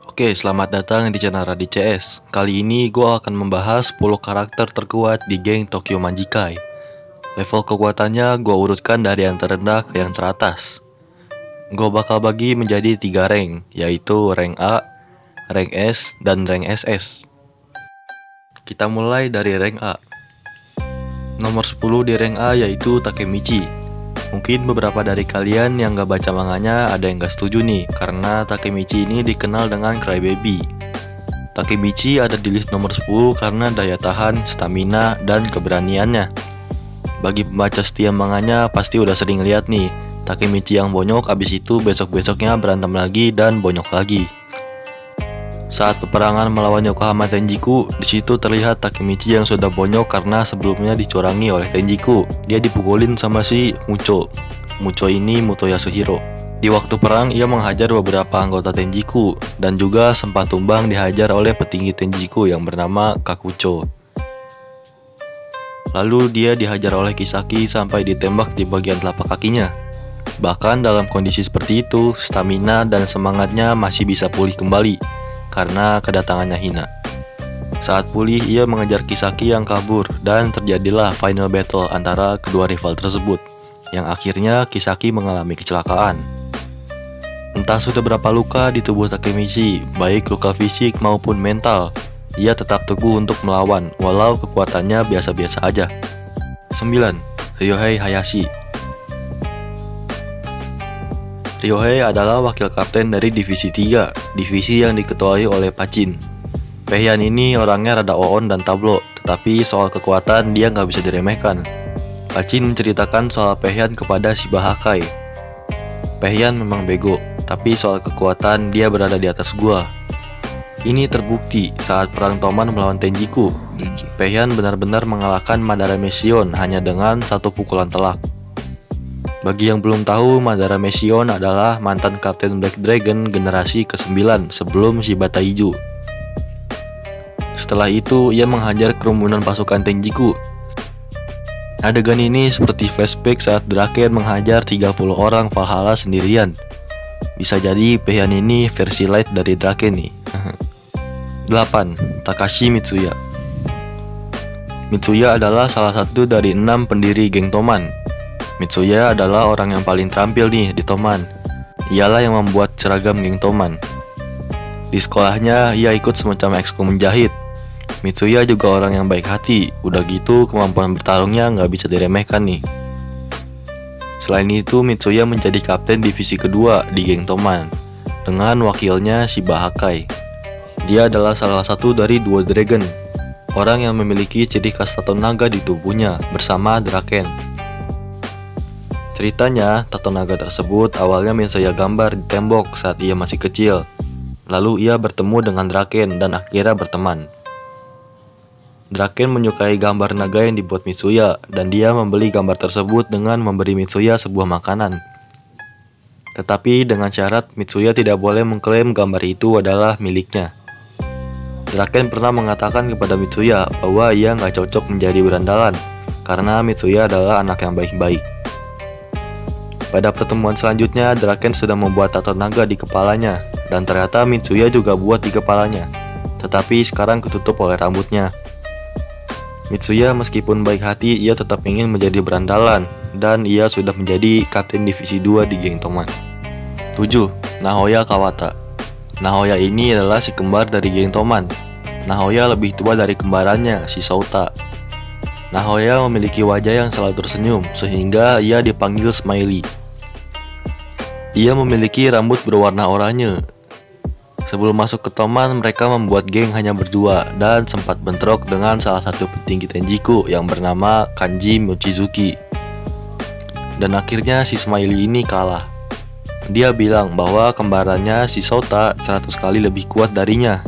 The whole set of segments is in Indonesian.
Oke, selamat datang di channel Radit CS. Kali ini gue akan membahas 10 karakter terkuat di geng Tokyo Manjikai. Level kekuatannya gue urutkan dari yang terendah ke yang teratas. Gue bakal bagi menjadi 3 rank, yaitu rank A, rank S, dan rank SS. Kita mulai dari rank A. Nomor 10 di rank A yaitu Takemichi. Mungkin beberapa dari kalian yang gak baca manganya ada yang gak setuju nih, karena Takemichi ini dikenal dengan Crybaby. Takemichi ada di list nomor 10 karena daya tahan, stamina, dan keberaniannya. Bagi pembaca setia manganya pasti udah sering lihat nih, Takemichi yang bonyok abis itu besok-besoknya berantem lagi dan bonyok lagi. Saat peperangan melawan Yokohama Tenjiku, disitu terlihat Takemichi yang sudah bonyok karena sebelumnya dicurangi oleh Tenjiku. Dia dipukulin sama si Mucho. Mucho ini Muto Yasuhiro. Di waktu perang, ia menghajar beberapa anggota Tenjiku dan juga sempat tumbang dihajar oleh petinggi Tenjiku yang bernama Kakucho. Lalu dia dihajar oleh Kisaki sampai ditembak di bagian telapak kakinya. Bahkan dalam kondisi seperti itu, stamina dan semangatnya masih bisa pulih kembali karena kedatangannya Hina. Saat pulih, ia mengejar Kisaki yang kabur dan terjadilah final battle antara kedua rival tersebut, yang akhirnya Kisaki mengalami kecelakaan. Entah sudah berapa luka di tubuh Takemichi, baik luka fisik maupun mental, ia tetap teguh untuk melawan walau kekuatannya biasa-biasa aja. 9. Ryohei Hayashi. Ryohei adalah wakil kapten dari Divisi 3, divisi yang diketuai oleh Pachin. Peihan ini orangnya rada oon dan tablo, tetapi soal kekuatan dia nggak bisa diremehkan. Pachin menceritakan soal Peihan kepada Shiba Hakai. Peihan memang bego, tapi soal kekuatan dia berada di atas gua. Ini terbukti saat perang Toman melawan Tenjiku. Peihan benar-benar mengalahkan Madara Mesion hanya dengan satu pukulan telak. Bagi yang belum tahu, Madara Mesion adalah mantan Kapten Black Dragon generasi ke-9 sebelum Shiba Taiju. Setelah itu, ia menghajar kerumunan pasukan Tenjiku. Adegan ini seperti flashback saat Draken menghajar 30 orang Valhalla sendirian. Bisa jadi Peihan ini versi light dari Draken nih. 8. Takashi Mitsuya. Mitsuya adalah salah satu dari 6 pendiri geng Toman. Mitsuya adalah orang yang paling terampil nih di Toman. Ialah yang membuat seragam geng Toman. Di sekolahnya, ia ikut semacam ekskul menjahit. Mitsuya juga orang yang baik hati. Udah gitu, kemampuan bertarungnya nggak bisa diremehkan nih. Selain itu, Mitsuya menjadi kapten divisi kedua di geng Toman dengan wakilnya Shiba Hakai. Dia adalah salah satu dari dua dragon, orang yang memiliki ciri khas tato naga di tubuhnya bersama Draken. Ceritanya, tato naga tersebut awalnya Mitsuya gambar di tembok saat ia masih kecil. Lalu ia bertemu dengan Draken dan akhirnya berteman. Draken menyukai gambar naga yang dibuat Mitsuya dan dia membeli gambar tersebut dengan memberi Mitsuya sebuah makanan. Tetapi dengan syarat Mitsuya tidak boleh mengklaim gambar itu adalah miliknya. Draken pernah mengatakan kepada Mitsuya bahwa ia nggak cocok menjadi berandalan karena Mitsuya adalah anak yang baik-baik. Pada pertemuan selanjutnya, Draken sudah membuat tato naga di kepalanya, dan ternyata Mitsuya juga buat di kepalanya, tetapi sekarang ketutup oleh rambutnya. Mitsuya meskipun baik hati, ia tetap ingin menjadi berandalan, dan ia sudah menjadi kapten divisi 2 di geng Toman. 7. Nahoya Kawata. Nahoya ini adalah si kembar dari geng Toman. Nahoya lebih tua dari kembarannya, si Souta. Nahoya memiliki wajah yang selalu tersenyum, sehingga ia dipanggil Smiley. Ia memiliki rambut berwarna oranye. Sebelum masuk ke Toman, mereka membuat geng hanya berdua dan sempat bentrok dengan salah satu petinggi Tenjiku yang bernama Kanji Mochizuki. Dan akhirnya si Smiley ini kalah. Dia bilang bahwa kembarannya si Souta 100 kali lebih kuat darinya.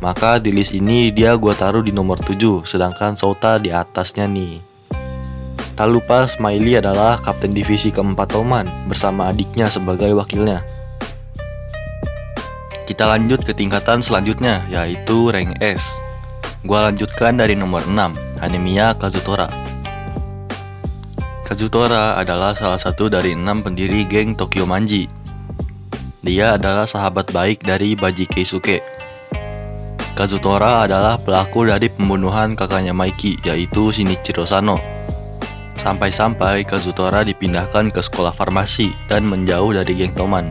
Maka di list ini dia gua taruh di nomor 7, sedangkan Souta di atasnya nih. Tak lupa Smiley adalah kapten divisi keempat Toman bersama adiknya sebagai wakilnya. Kita lanjut ke tingkatan selanjutnya, yaitu rank S. Gua lanjutkan dari nomor 6, Hanemiya Kazutora. Kazutora adalah salah satu dari 6 pendiri geng Tokyo Manji. Dia adalah sahabat baik dari Baji Keisuke. Kazutora adalah pelaku dari pembunuhan kakaknya Maiki, yaitu Shinichiro Sano. Sampai-sampai Kazutora dipindahkan ke sekolah farmasi dan menjauh dari geng Toman.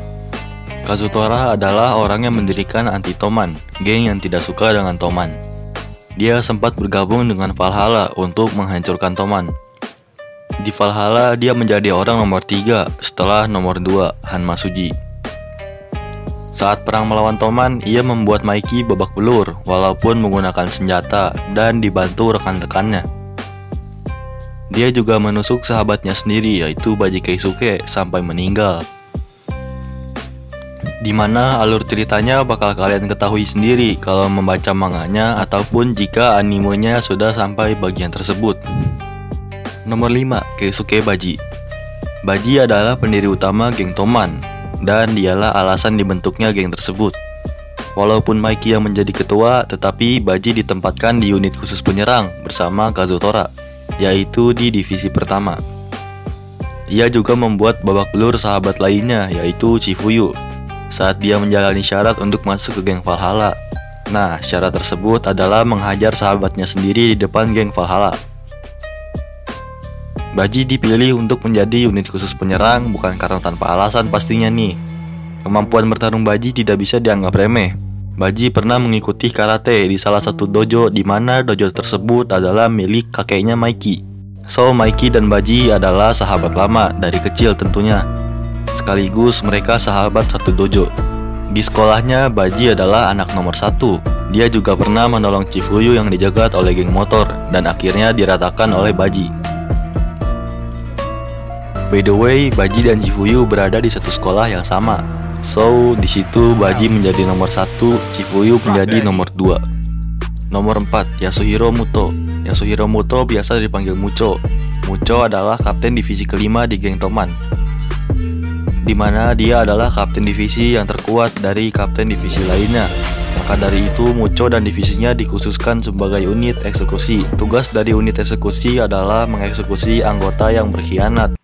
Kazutora adalah orang yang mendirikan anti-Toman, geng yang tidak suka dengan Toman. Dia sempat bergabung dengan Valhalla untuk menghancurkan Toman. Di Valhalla, dia menjadi orang nomor 3 setelah nomor 2, Hanmasuji. Saat perang melawan Toman, ia membuat Maiki babak belur walaupun menggunakan senjata dan dibantu rekan-rekannya. Dia juga menusuk sahabatnya sendiri, yaitu Baji Keisuke, sampai meninggal. Dimana alur ceritanya bakal kalian ketahui sendiri kalau membaca manganya ataupun jika animenya sudah sampai bagian tersebut. Nomor 5, Keisuke Baji. Baji adalah pendiri utama geng Toman, dan dialah alasan dibentuknya geng tersebut. Walaupun Maiki yang menjadi ketua, tetapi Baji ditempatkan di unit khusus penyerang bersama Kazutora, yaitu di divisi pertama. Ia juga membuat babak belur sahabat lainnya, yaitu Chifuyu, saat dia menjalani syarat untuk masuk ke geng Valhalla. Nah, syarat tersebut adalah menghajar sahabatnya sendiri di depan geng Valhalla. Baji dipilih untuk menjadi unit khusus penyerang bukan karena tanpa alasan pastinya nih. Kemampuan bertarung Baji tidak bisa dianggap remeh. Baji pernah mengikuti karate di salah satu dojo di mana dojo tersebut adalah milik kakeknya Maiki. So, Maiki dan Baji adalah sahabat lama dari kecil tentunya. Sekaligus mereka sahabat satu dojo. Di sekolahnya, Baji adalah anak nomor 1. Dia juga pernah menolong Chifuyu yang dijegat oleh geng motor dan akhirnya diratakan oleh Baji. By the way, Baji dan Chifuyu berada di satu sekolah yang sama. So, di situ Baji menjadi nomor 1, Chifuyu menjadi nomor 2. Nomor 4, Yasuhiro Muto. Yasuhiro Muto biasa dipanggil Mucho. Mucho adalah kapten divisi kelima di geng Toman, di mana dia adalah kapten divisi yang terkuat dari kapten divisi lainnya. Maka dari itu, Mucho dan divisinya dikhususkan sebagai unit eksekusi. Tugas dari unit eksekusi adalah mengeksekusi anggota yang berkhianat.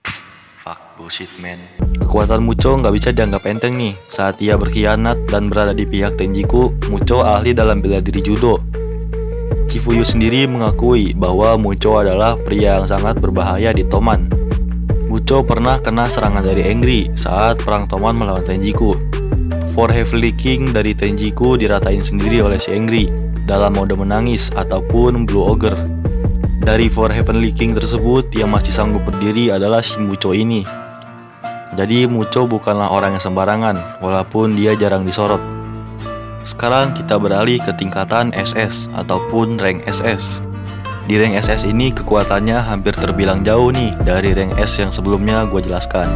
Fuck bullshit man. Kekuatan Mucho nggak bisa dianggap enteng nih. Saat ia berkhianat dan berada di pihak Tenjiku, Mucho ahli dalam bela diri judo. Chifuyu sendiri mengakui bahwa Mucho adalah pria yang sangat berbahaya di Toman. Mucho pernah kena serangan dari Engri saat perang Toman melawan Tenjiku. Four Heavenly King dari Tenjiku diratain sendiri oleh si Engri dalam mode menangis ataupun Blue Ogre. Dari Four Heavenly King tersebut, yang masih sanggup berdiri adalah si Mucho ini. Jadi Mucho bukanlah orang yang sembarangan, walaupun dia jarang disorot. Sekarang kita beralih ke tingkatan SS ataupun rank SS. Di rank SS ini kekuatannya hampir terbilang jauh nih dari rank S yang sebelumnya gue jelaskan.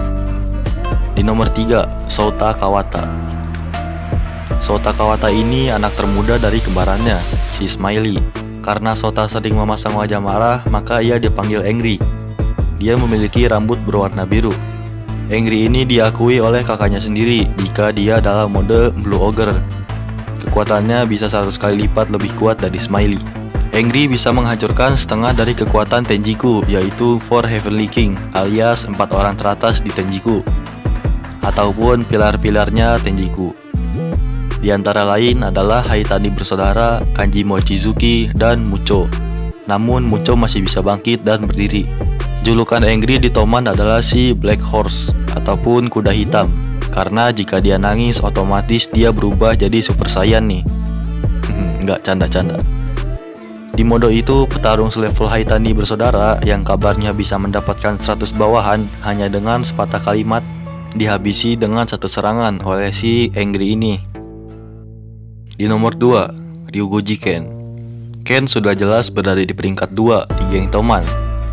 Di nomor 3, Sota Kawata. Sota Kawata ini anak termuda dari kembarannya, si Smiley. Karena Sota sering memasang wajah marah, maka ia dipanggil Engri. Dia memiliki rambut berwarna biru. Engri ini diakui oleh kakaknya sendiri jika dia dalam mode Blue Ogre. Kekuatannya bisa 100 kali lipat lebih kuat dari Smiley. Engri bisa menghancurkan setengah dari kekuatan Tenjiku, yaitu Four Heavenly King alias 4 orang teratas di Tenjiku, ataupun pilar-pilarnya Tenjiku. Di antara lain adalah Haitani bersaudara, Kanji Mochizuki, dan Mucho. Namun Mucho masih bisa bangkit dan berdiri. Julukan Engri di Toman adalah si Black Horse ataupun kuda hitam, karena jika dia nangis otomatis dia berubah jadi Super Saiyan nih. Nggak canda-canda. Di mode itu, petarung selevel Haitani bersaudara yang kabarnya bisa mendapatkan 100 bawahan hanya dengan sepatah kalimat dihabisi dengan satu serangan oleh si Engri ini. Di nomor 2, Ryugoji Ken. Ken sudah jelas berada di peringkat 2 di geng Toman.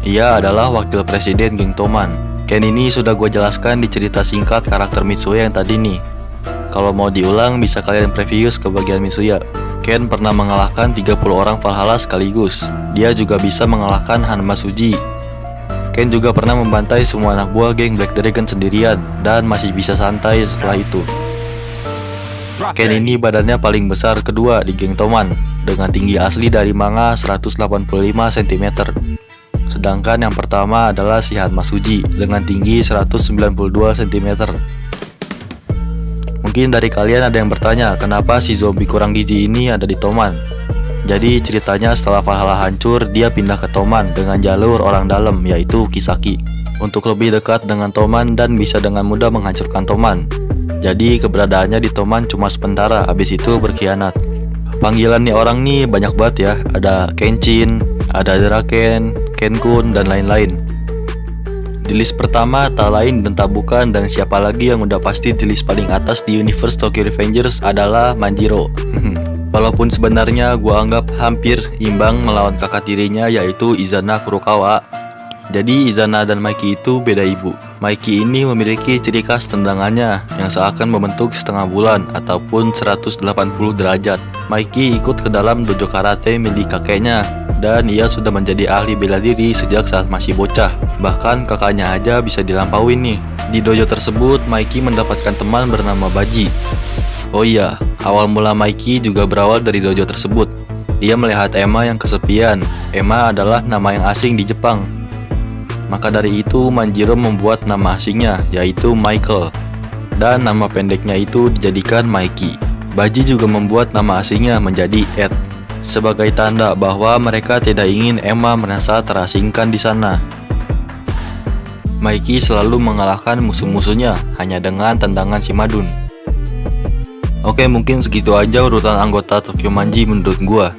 Ia adalah wakil presiden geng Toman. Ken ini sudah gue jelaskan di cerita singkat karakter Mitsuya yang tadi nih. Kalau mau diulang bisa kalian previous ke bagian Mitsuya. Ken pernah mengalahkan 30 orang Valhalla sekaligus. Dia juga bisa mengalahkan Hanmasuji. Ken juga pernah membantai semua anak buah geng Black Dragon sendirian dan masih bisa santai setelah itu. Ken ini badannya paling besar kedua di geng Toman dengan tinggi asli dari manga 185 cm. Sedangkan yang pertama adalah si Hanmasuji dengan tinggi 192 cm. Mungkin dari kalian ada yang bertanya, kenapa si zombie kurang gizi ini ada di Toman? Jadi ceritanya setelah Valhalla hancur, dia pindah ke Toman dengan jalur orang dalam, yaitu Kisaki, untuk lebih dekat dengan Toman dan bisa dengan mudah menghancurkan Toman. Jadi keberadaannya di Toman cuma sementara, habis itu berkhianat. Panggilan nih orang nih banyak banget ya, ada Kenshin, ada Draken, Kenkun, dan lain-lain. Di list pertama tak lain dan tak bukan dan siapa lagi yang udah pasti di list paling atas di universe Tokyo Revengers adalah Manjiro. Walaupun sebenarnya gua anggap hampir imbang melawan kakak tirinya yaitu Izana Kurokawa. Jadi Izana dan Maiki itu beda ibu. Maiki ini memiliki ciri khas tendangannya yang seakan membentuk setengah bulan ataupun 180 derajat. Maiki ikut ke dalam dojo karate milik kakeknya dan ia sudah menjadi ahli bela diri sejak saat masih bocah. Bahkan kakaknya aja bisa dilampaui nih. Di dojo tersebut Maiki mendapatkan teman bernama Baji. Oh iya, awal mula Maiki juga berawal dari dojo tersebut. Ia melihat Emma yang kesepian. Emma adalah nama yang asing di Jepang. Maka dari itu Manjiro membuat nama asingnya yaitu Michael dan nama pendeknya itu dijadikan Maiki. Baji juga membuat nama asingnya menjadi Ed sebagai tanda bahwa mereka tidak ingin Emma merasa terasingkan di sana. Maiki selalu mengalahkan musuh-musuhnya hanya dengan tendangan Shimadun. Oke, mungkin segitu aja urutan anggota Tokyo Manji menurut gua.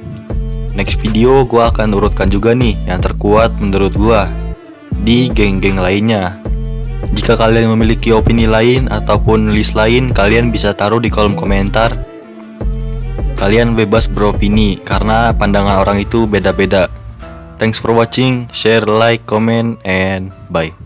Next video gua akan urutkan juga nih yang terkuat menurut gua di geng-geng lainnya. Jika kalian memiliki opini lain ataupun list lain, kalian bisa taruh di kolom komentar. Kalian bebas beropini karena pandangan orang itu beda-beda. Thanks for watching, share, like, comment, and bye.